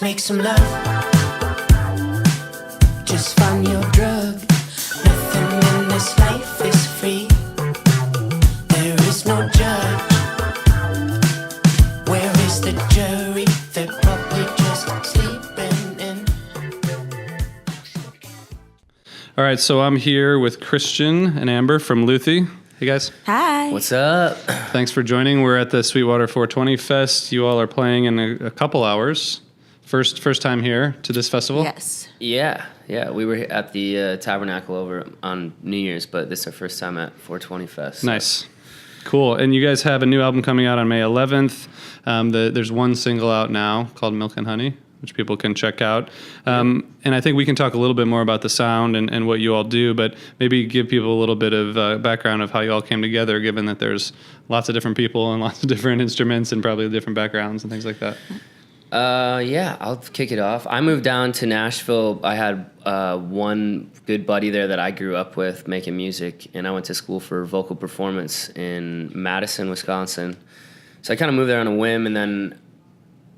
Let's make some love. Just find your drug. Nothing in this life is free. There is no judge. Where is the jury? They're probably just sleeping in. All right, so I'm here with Christian and Amber from LUTHI. Hey guys. Hi. What's up? Thanks for joining. We're at the SweetWater 420 Fest. You all are playing in a couple hours. First time here to this festival? Yes. Yeah. We were at the Tabernacle over on New Year's, but this is our first time at 420 Fest. Nice. Cool. And you guys have a new album coming out on May 11th. There's one single out now called Milk and Honey, which people can check out. And I think we can talk a little bit more about the sound and what you all do, but maybe give people a little bit of background of how you all came together, given that there's lots of different people and lots of different instruments and probably different backgrounds and things like that. Yeah, I'll kick it off. I moved down to Nashville. I had one good buddy there that I grew up with making music, and I went to school for vocal performance in Madison, Wisconsin. So I kind of moved there on a whim, and then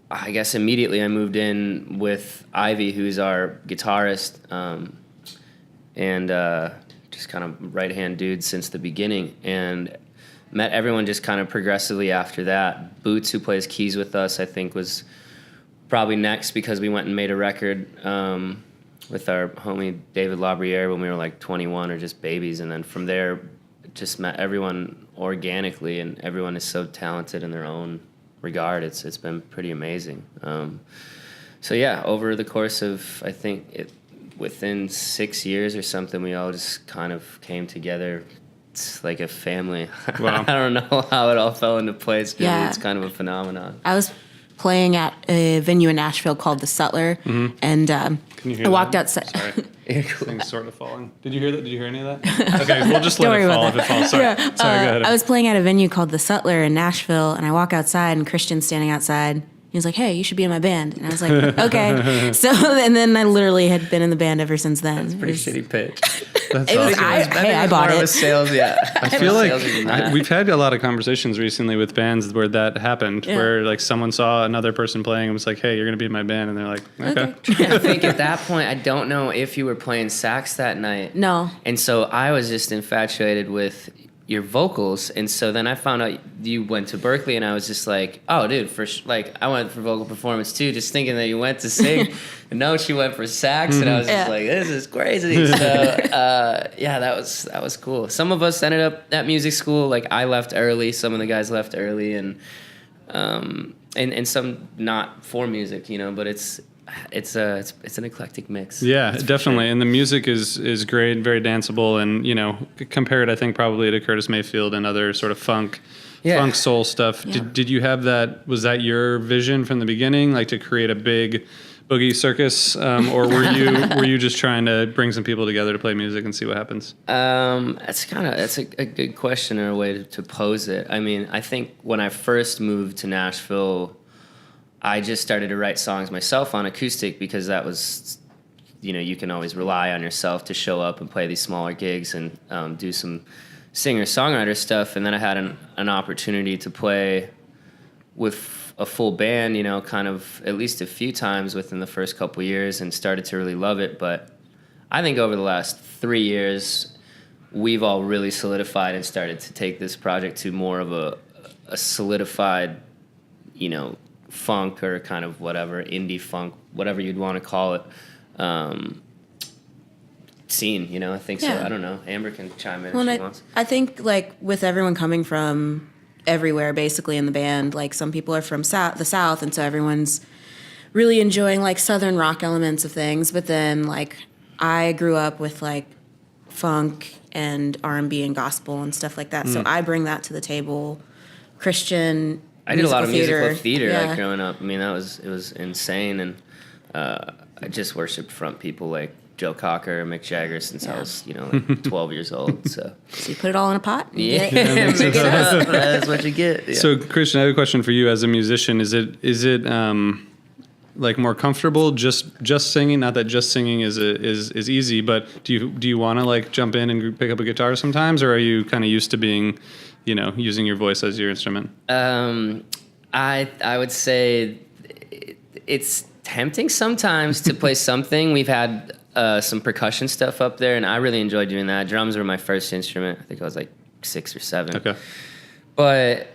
I guess immediately I moved in with Ivy, who's our guitarist, and just kind of right-hand dude since the beginning, and met everyone just kind of progressively after that. Boots, who plays keys with us, I think was probably next because we went and made a record with our homie David LaBriere when we were like 21 or just babies, and then from there just met everyone organically, and everyone is so talented in their own regard. It's been pretty amazing. So yeah, over the course of, I think within 6 years or something, we all just kind of came together. It's like a family. Wow. I don't know how it all fell into place. Really. Yeah. It's kind of a phenomenon. I was playing at a venue in Nashville called The Sutler, and Can you hear I walked that? outside. Sorry. Cool. Things sort of falling. Did you hear that? Did you hear any of that? Okay, we'll just let Don't it worry fall about if it falls. Sorry. Yeah. Sorry, go ahead. I was playing at a venue called The Sutler in Nashville, and I walk outside, and Christian's standing outside. He was like, "Hey, you should be in my band." And I was like, "Okay." So, and then I literally had been in the band ever since then. It's a pretty shitty pitch. That's It was, awesome. I bought More of a it. sales, yeah. I feel like we've had a lot of conversations recently with bands where that happened, where like someone saw another person playing and was like, "Hey, you're going to be in my band," and they're like, "Okay." I think at that point, I don't know if you were playing sax that night. No. And so I was just infatuated with your vocals, and so then I found out you went to Berkeley, and I was just like, "Oh, dude, I went for vocal performance too," just thinking that you went to sing. And no, she went for sax, and I was just like, "This is crazy." So yeah, that was cool. Some of us ended up at music school. Like I left early, some of the guys left early, and some not for music, but it's an eclectic mix. Yeah, definitely. Sure. And the music is great, very danceable, and compared, I think, probably to Curtis Mayfield and other sort of funk soul stuff. Yeah. Did you have that? Was that your vision from the beginning, like to create a big boogie circus, or were you just trying to bring some people together to play music and see what happens? That's a good question or a way to pose it. I mean, I think when I first moved to Nashville, I just started to write songs myself on acoustic because that was, you can always rely on yourself to show up and play these smaller gigs and do some singer-songwriter stuff. And then I had an opportunity to play with a full band, kind of at least a few times within the first couple of years, and started to really love it. But I think over the last 3 years, we've all really solidified and started to take this project to more of a solidified, funk or kind of whatever, indie funk, whatever you'd want to call it, scene, I think so. I don't know. Amber can chime in if she wants. I think, like, with everyone coming from everywhere, basically, in the band, like, some people are from the South, and so everyone's really enjoying, like, Southern rock elements of things, but then, like, I grew up with, like, funk and R&B and gospel and stuff like that, so I bring that to the table. Christian... I did a lot of musical theater like growing up. I mean, it was insane, and I just worshipped front people like Joe Cocker, Mick Jagger since I was, 12 years old. So you put it all in a pot? Yeah, that's what you get. Yeah. So, Christian, I have a question for you as a musician. Is it like more comfortable just singing? Not that just singing is easy, but do you want to like jump in and pick up a guitar sometimes, or are you kind of used to being using your voice as your instrument? I would say it's tempting sometimes to play something. We've had some percussion stuff up there, and I really enjoy doing that. Drums were my first instrument. I think I was like 6 or 7. Okay. But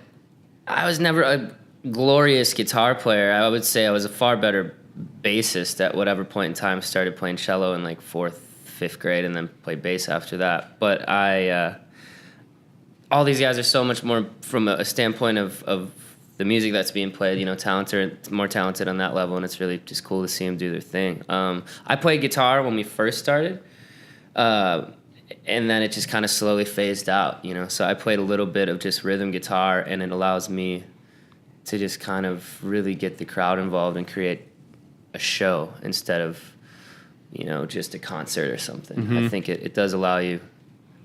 I was never a glorious guitar player. I would say I was a far better bassist at whatever point in time. Started playing cello in like 4th, 5th grade, and then played bass after that. But all these guys are so much more from a standpoint of the music that's being played, more talented on that level, and it's really just cool to see them do their thing. I played guitar when we first started, and then it just kind of slowly phased out, So I played a little bit of just rhythm guitar, and it allows me to just kind of really get the crowd involved and create a show instead of, just a concert or something. Mm-hmm. I think it does allow you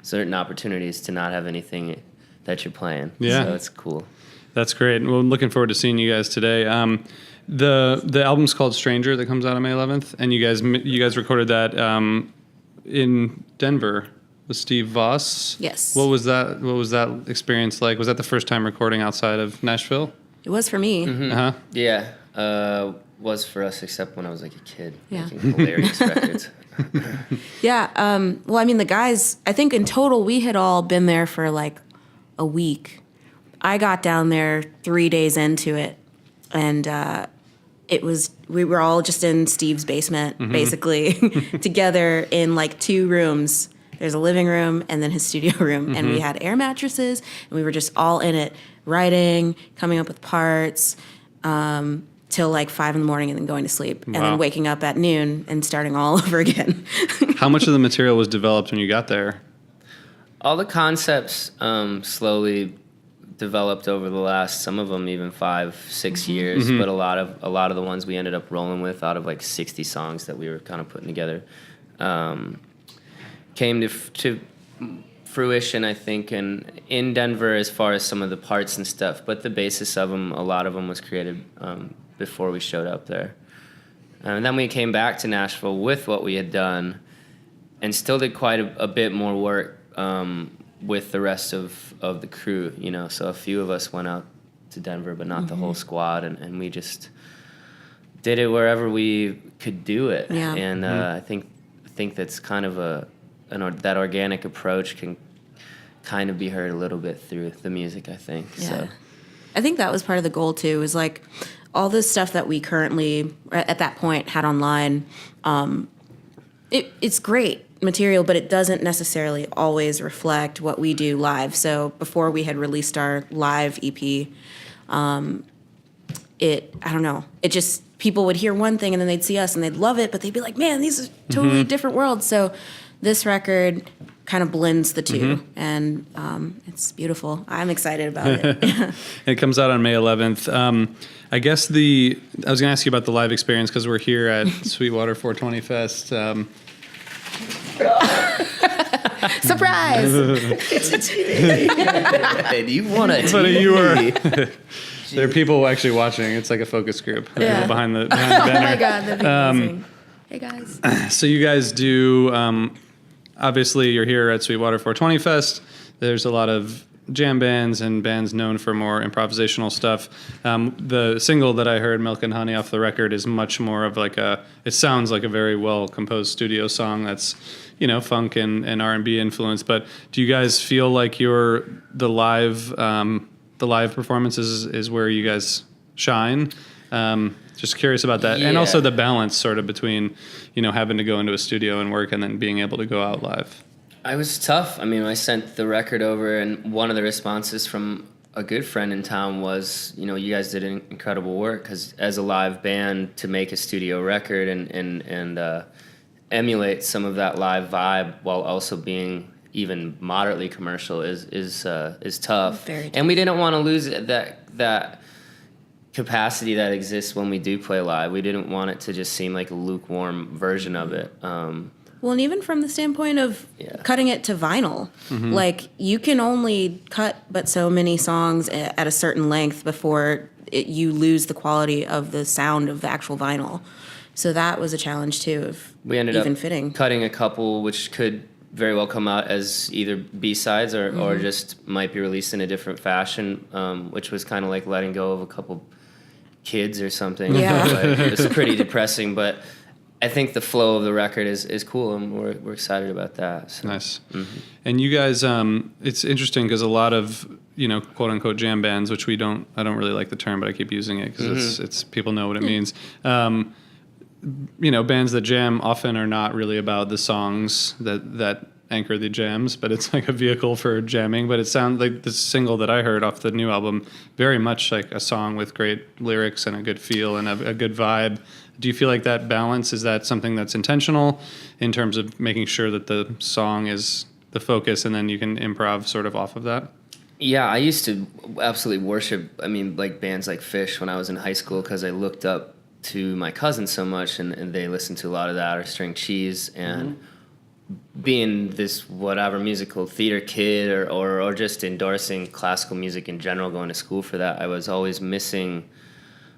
certain opportunities to not have anything that you're playing. Yeah. So it's cool. That's great. Well, I'm looking forward to seeing you guys today. The album's called Stranger that comes out on May 11th, and you guys recorded that in Denver with Steve Voss. Yes. What was that experience like? Was that the first time recording outside of Nashville? It was for me. Uh-huh. Yeah. Was for us, except when I was like a kid Yeah. making hilarious records. Yeah. Well, I mean, the guys, I think in total we had all been there for like a week. I got down there 3 days into it, and we were all just in Steve's basement, basically, together in like 2 rooms. There's a living room and then his studio room, and we had air mattresses, and we were just all in it, writing, coming up with parts, till like 5 a.m. and then going to sleep, and Wow. then waking up at noon and starting all over again. How much of the material was developed when you got there? All the concepts slowly developed over the last, some of them even 5-6 years, but a lot of the ones we ended up rolling with out of like 60 songs that we were kind of putting together came to fruition, I think, in Denver as far as some of the parts and stuff, but the basis of them, a lot of them was created before we showed up there. And then we came back to Nashville with what we had done and still did quite a bit more work with the rest of the crew, So a few of us went out to Denver, but not the whole squad, and we just did it wherever we could do it. Yeah. And I think that's kind of that organic approach can kind of be heard a little bit through the music, I think. Yeah. So. I think that was part of the goal too, is like all this stuff that we currently at that point had online. It's great material, but it doesn't necessarily always reflect what we do live. So before we had released our live EP, I don't know, it just, people would hear one thing and then they'd see us and they'd love it, but they'd be like, man, these are totally different worlds. So this record kind of blends the two, and it's beautiful. I'm excited about it. It comes out on May 11th. I guess I was going to ask you about the live experience because we're here at SweetWater 420 Fest. Surprise! Hey, do you want to But you were. There are people actually watching. It's like a focus group. Yeah. People behind the Oh banner. my God, that'd be amazing. Hey guys. So you guys do, obviously you're here at SweetWater 420 Fest. There's a lot of jam bands and bands known for more improvisational stuff. The single that I heard, Milk and Honey, off the record is much more of like it sounds like a very well composed studio song that's, funk and R&B influence. But do you guys feel like the live performances is where you guys shine? Just curious about that. Yeah. And also the balance sort of between, having to go into a studio and work and then being able to go out live. I was tough. I mean, I sent the record over, and one of the responses from a good friend in town was, you guys did incredible work, because as a live band, to make a studio record and emulate some of that live vibe while also being even moderately commercial is tough. Very tough. And we didn't want to lose that capacity that exists when we do play live. We didn't want it to just seem like a lukewarm version of it. Well, and even from the standpoint of cutting it to vinyl, like you can only cut but so many songs at a certain length before you lose the quality of the sound of the actual vinyl. So that was a challenge too, of We ended even up fitting. cutting a couple, which could very well come out as either B-sides or just might be released in a different fashion, which was kind of like letting go of a couple kids or something. Yeah. Like, it's pretty depressing, but I think the flow of the record is cool, and we're excited about that. So. Nice. And you guys, it's interesting because a lot of, quote unquote jam bands, which I don't really like the term, but I keep using it because it's people know what it means. Bands that jam often are not really about the songs that anchor the jams, but it's like a vehicle for jamming. But it sounds like the single that I heard off the new album, very much like a song with great lyrics and a good feel and a good vibe. Do you feel like that balance, is that something that's intentional in terms of making sure that the song is the focus and then you can improv sort of off of that? Yeah, I used to absolutely worship, like bands like Fish when I was in high school, because I looked up to my cousins so much, and they listened to a lot of that, or String Cheese, and being this whatever musical theater kid or just endorsing classical music in general, going to school for that, I was always missing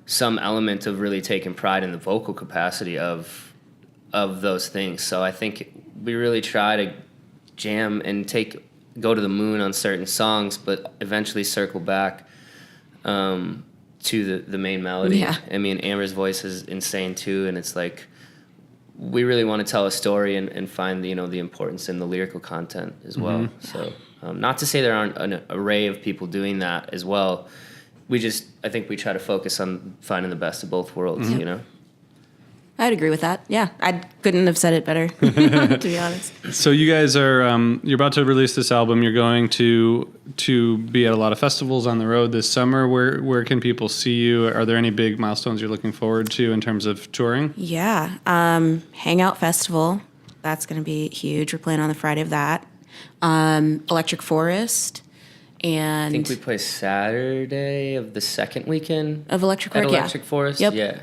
some element of really taking pride in the vocal capacity of those things. So I think we really try to jam and go to the moon on certain songs, but eventually circle back to the main melody. Yeah. Amber's voice is insane too, and it's like we really want to tell a story and find the importance in the lyrical content as well. So not to say there aren't an array of people doing that as well. I think we try to focus on finding the best of both worlds, I'd agree with that. Yeah, I couldn't have said it better, to be honest. So you guys are you're about to release this album. You're going to be at a lot of festivals on the road this summer. Where can people see you? Are there any big milestones you're looking forward to in terms of touring? Yeah, Hangout Festival. That's going to be huge. We're playing on the Friday of that. Electric Forest. And I think we play Saturday of the second weekend of Electric at Forest. Electric Forest. Yep. Yeah.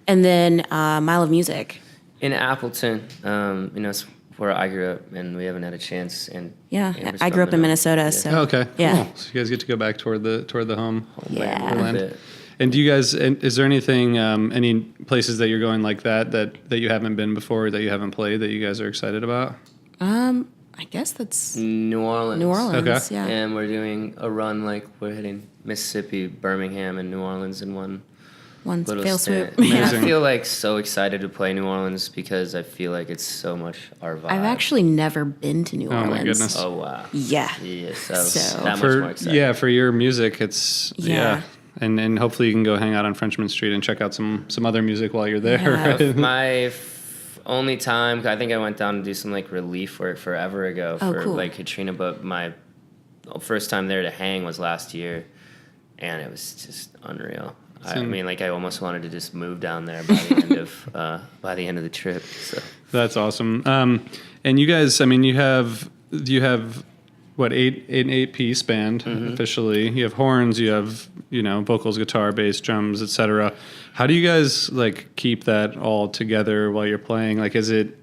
And then Mile of Music. In Appleton, it's where I grew up, and we haven't had a chance. And Yeah, Amber's I grew up from in there. Minnesota, Yeah. so Oh, okay. yeah. Cool. So you guys get to go back toward the home. Yeah. A little land. bit. And do you guys? Is there anything, any places that you're going like that you haven't been before, that you haven't played, that you guys are excited about? I guess that's New Orleans. New Orleans. Okay. Yeah. And we're doing a run, like we're hitting Mississippi, Birmingham, and New Orleans in one One little fail stint. swoop. And I Amazing. feel like so excited to play New Orleans because I feel like it's so much our vibe. I've actually never been to New Oh, Orleans. my goodness. Oh wow. Yeah. Yeah. So So- that much more For excited. for your music, it's Yeah. And hopefully you can go hang out on Frenchman Street and check out some other music while you're there. Yeah. Right? My only time, I think I went down to do some like relief work forever ago Oh, for cool. like Katrina, but my first time there to hang was last year, and it was just unreal. I mean, like I almost wanted to just move down there by the end of the trip. So That's awesome. And you guys, I mean, you have what, an 8-piece band officially. You have horns, you have vocals, guitar, bass, drums, etc. How do you guys like keep that all together while you're playing? Like, is it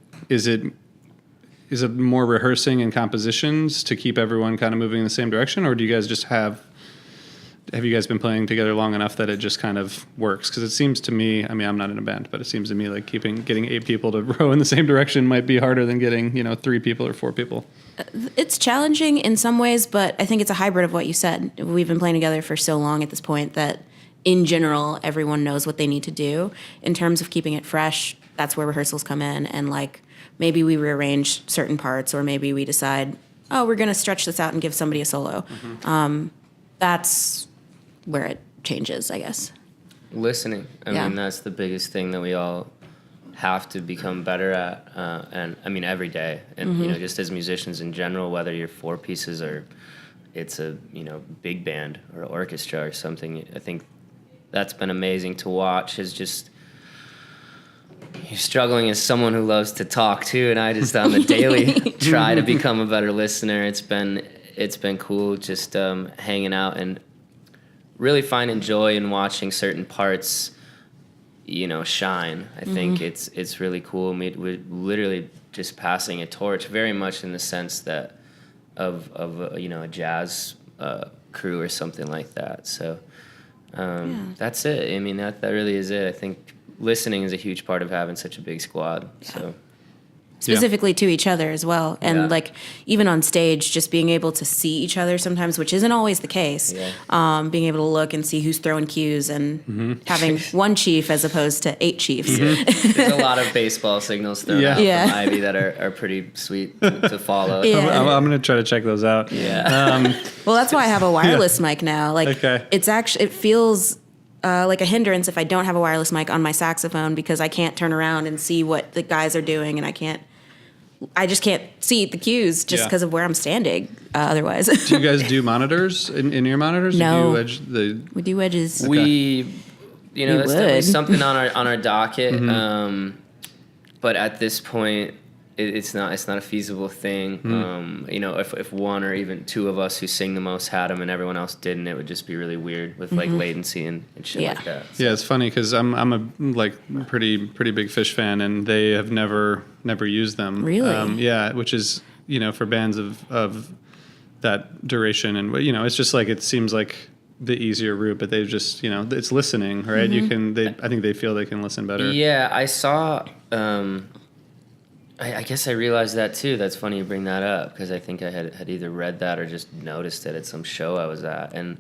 more rehearsing and compositions to keep everyone kind of moving in the same direction, or do you guys just have you guys been playing together long enough that it just kind of works? Because it seems to me, I mean, I'm not in a band, but it seems to me like getting 8 people to row in the same direction might be harder than getting 3 people or 4 people. It's challenging in some ways, but I think it's a hybrid of what you said. We've been playing together for so long at this point that in general, everyone knows what they need to do. In terms of keeping it fresh, that's where rehearsals come in. And like maybe we rearrange certain parts, or maybe we decide, oh, we're going to stretch this out and give somebody a solo. That's where it changes, I guess. listening. I Yeah. mean, that's the biggest thing that we all have to become better at, and I mean every day. And just as musicians in general, whether you're 4 pieces or it's a big band or orchestra or something, I think that's been amazing to watch. Is just you're struggling as someone who loves to talk too, and I just on the daily try to become a better listener. It's been cool just hanging out and really finding joy in watching certain parts shine. I think it's really cool. We're literally just passing a torch, very much in the sense that of a jazz crew or something like that. So that's it. I mean, that really is it. I think listening is a huge part of having such a big squad. So specifically to each other as well. And Yeah. like even on stage, just being able to see each other sometimes, which isn't always the case. Yeah. Being able to look and see who's throwing cues and Mm-hmm. having one chief as opposed to 8 chiefs. There's a lot of baseball signals thrown Yeah. out Yeah. from Ivy that are pretty sweet to follow. Yeah. I'm going to try to check those out. Yeah. Well, that's why I have a wireless mic now. Like Okay. it's actually, it feels like a hindrance if I don't have a wireless mic on my saxophone because I can't turn around and see what the guys are doing, and I just can't see the cues just Yeah. because of where I'm standing. Otherwise, Do you guys do monitors in your monitors? No. Do you we do wedges. We, We that's definitely would. something on our docket. Mm-hmm. But at this point, it's not a feasible thing. If one or even two of us who sing the most had them and everyone else didn't, it would just be really weird with like latency and shit Yeah. like that. Yeah, it's funny because I'm a like pretty big Fish fan, and they have never used them. Really? Yeah, which is for bands of that duration, and it's just like it seems like the easier route, but they just it's listening, right? I think they feel they can listen better. Yeah, I saw. I guess I realized that too. That's funny you bring that up because I think I had either read that or just noticed it at some show I was at, and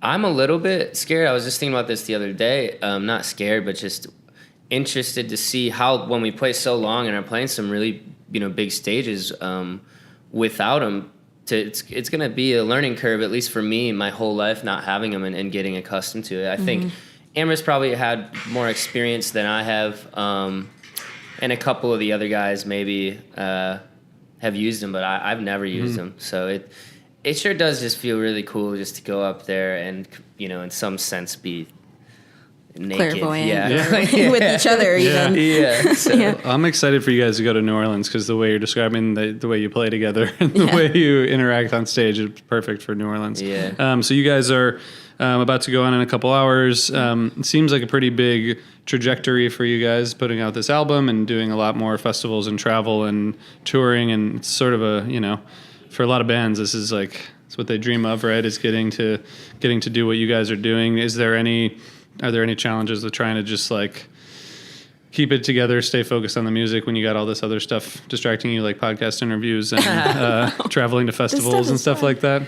I'm a little bit scared. I was just thinking about this the other day. Not scared, but just interested to see how when we play so long and are playing some really big stages without them. It's going to be a learning curve, at least for me, my whole life, not having them and getting accustomed to it. I think Amber's probably had more experience than I have. And a couple of the other guys maybe have used them, but I've never used them. So it sure does just feel really cool just to go up there and, in some sense be naked. Clairvoyant. Yeah. With each other even. Yeah. So, Yeah. I'm excited for you guys to go to New Orleans because the way you're describing the way you play together and the way you interact on stage is perfect for New Orleans. Yeah. So you guys are about to go on in a couple hours. It seems like a pretty big trajectory for you guys putting out this album and doing a lot more festivals and travel and touring, and it's sort of a for a lot of bands this is like it's what they dream of, right? Is getting to do what you guys are doing. Are there any challenges with trying to just like keep it together, stay focused on the music when you got all this other stuff distracting you, like podcast interviews and traveling to festivals and stuff like that?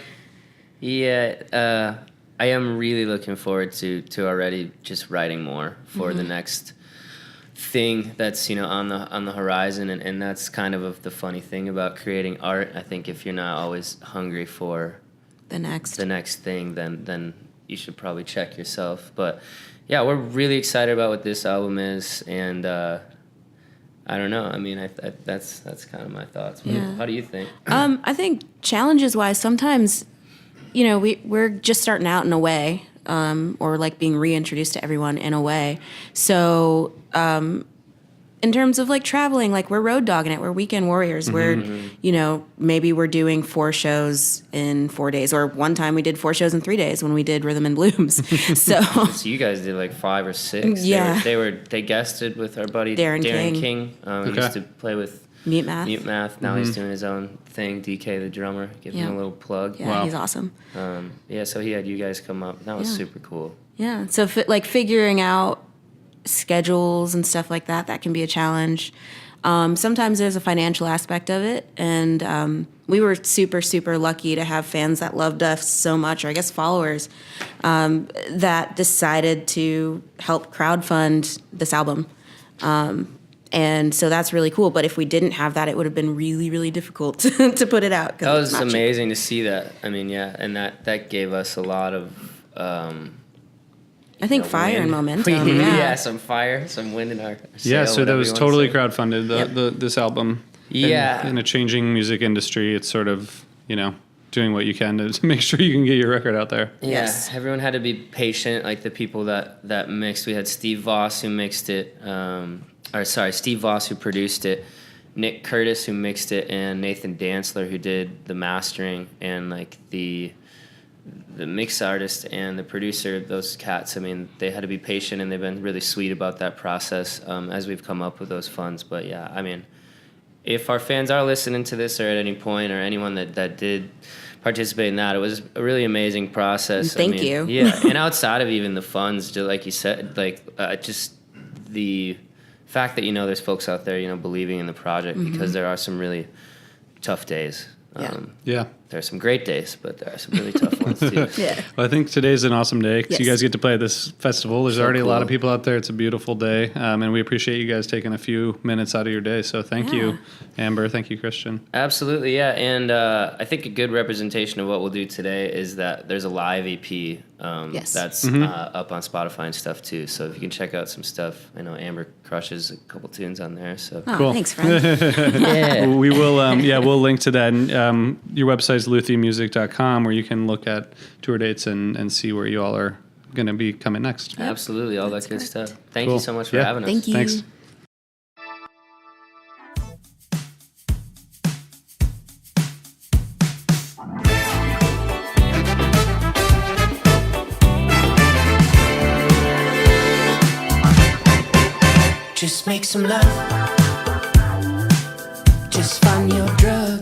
Yeah, I am really looking forward to already just writing more for the next thing that's on the horizon, and that's kind of the funny thing about creating art. I think if you're not always hungry for The next. the next thing, then you should probably check yourself. But yeah, we're really excited about what this album is, and I don't know. I mean, that's kind of my thoughts. Yeah. How do you think? I think challenges wise, sometimes, we're just starting out in a way, or like being reintroduced to everyone in a way. So, in terms of like traveling, like we're road dogging it, we're weekend warriors. We're, maybe we're doing 4 shows in 4 days, or one time we did 4 shows in 3 days when we did Rhythm and Blooms. So So you guys did like 5 or 6. Yeah. They guested with our buddy Darren King. King. He used to play with Mute Math. Mute Math. Now he's doing his own thing. DK the drummer. Give him Yeah. a little plug. Yeah, Wow. he's awesome. So he had you guys come up. That was Yeah. super cool. Yeah. So figuring out schedules and stuff like that can be a challenge. Sometimes there's a financial aspect of it. And we were super, super lucky to have fans that loved us so much, or I guess followers, that decided to help crowdfund this album. And so that's really cool. But if we didn't have that, it would have been really, really difficult to put it out. 'Cause That it's was not cheap. amazing to see that. I mean, yeah, and that gave us a lot of I think wind. fire and momentum. yeah, some fire, some wind in our Yeah, sail, so that whatever was you wanna totally say. crowdfunded, Yep. this album. Yeah. In a changing music industry, it's sort of, doing what you can to make sure you can get your record out there. Yeah, Yes. everyone had to be patient. Like the people that mixed, we had Steve Voss who mixed it, Steve Voss who produced it, Nick Curtis who mixed it, and Nathan Dantzler who did the mastering, and like the mix artist and the producer, those cats. I mean, they had to be patient, and they've been really sweet about that process as we've come up with those funds. But yeah, I mean, if our fans are listening to this or at any point, or anyone that did participate in that, it was a really amazing process. Thank you. Yeah, and outside of even the funds, just like you said, like just the fact that, you know, there's folks out there, you know, believing in the project, because there are some really tough days. Yeah. There are some great days, but there are some really tough ones too. Yeah. Well, I think today's an awesome day because you Yes. guys get to play at this festival. There's So already a lot of cool. people out there. It's a beautiful day, and we appreciate you guys taking a few minutes out of your day. So thank you, Amber. Thank you, Christian. Absolutely, yeah. And I think a good representation of what we'll do today is that there's a live EP Yes. that's up on Spotify and stuff too. So if you can check out some stuff, I know Amber crushes a couple tunes on there. So Oh, Cool. thanks, friend. yeah. We will, we'll link to that. And, your website's LUTHImusic.com, where you can look at tour dates and see where you all are going to be coming next. Absolutely, all that good stuff. Thank Cool. you so much for Yeah. having us. Thank you. Thanks. Just make some love. Just find your drug.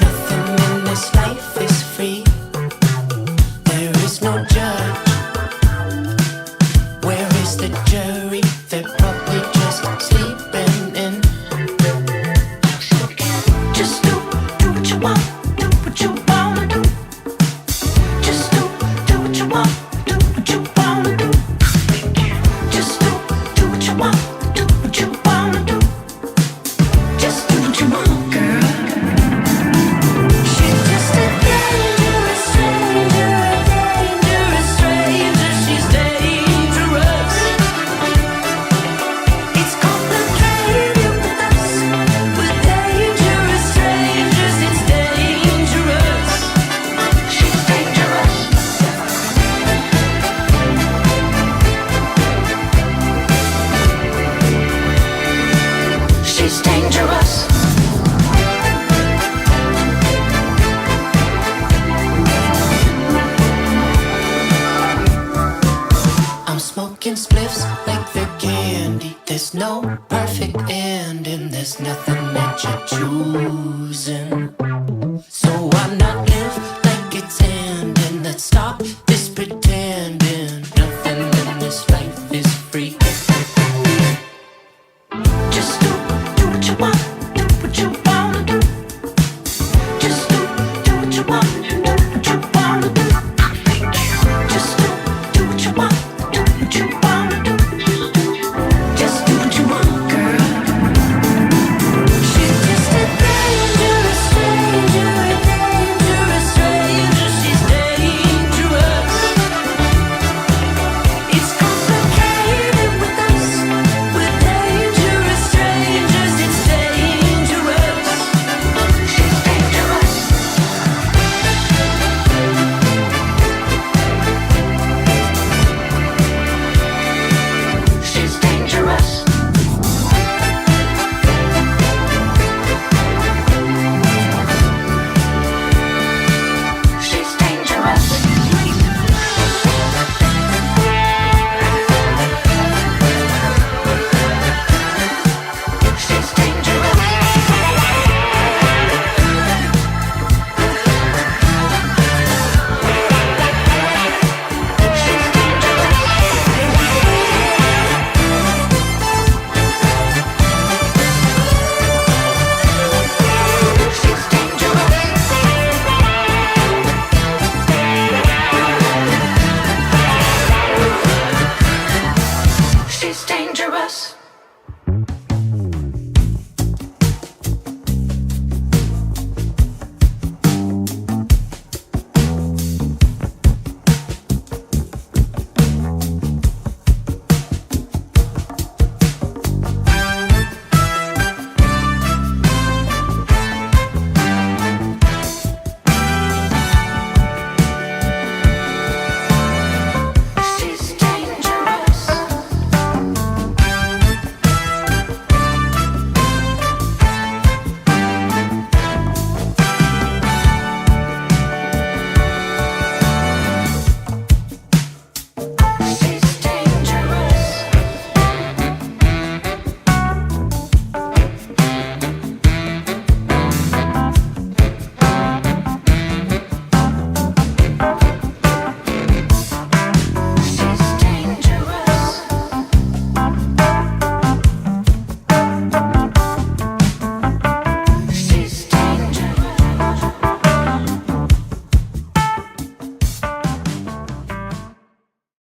Nothing in this life is free. There is no judge. Where is the jury? They're probably just sleeping in. Just do what you want. Do what you wanna do. Just do what you want. Do what you wanna do. Just do what you want. Do what you wanna do. Just do what you want, girl. She's just a dangerous stranger, a dangerous stranger. She's dangerous. It's complicated with us, with dangerous strangers. It's dangerous. She's dangerous. She's dangerous. I'm smoking spliffs like they're candy. There's no perfect ending. There's nothing that you're choosing.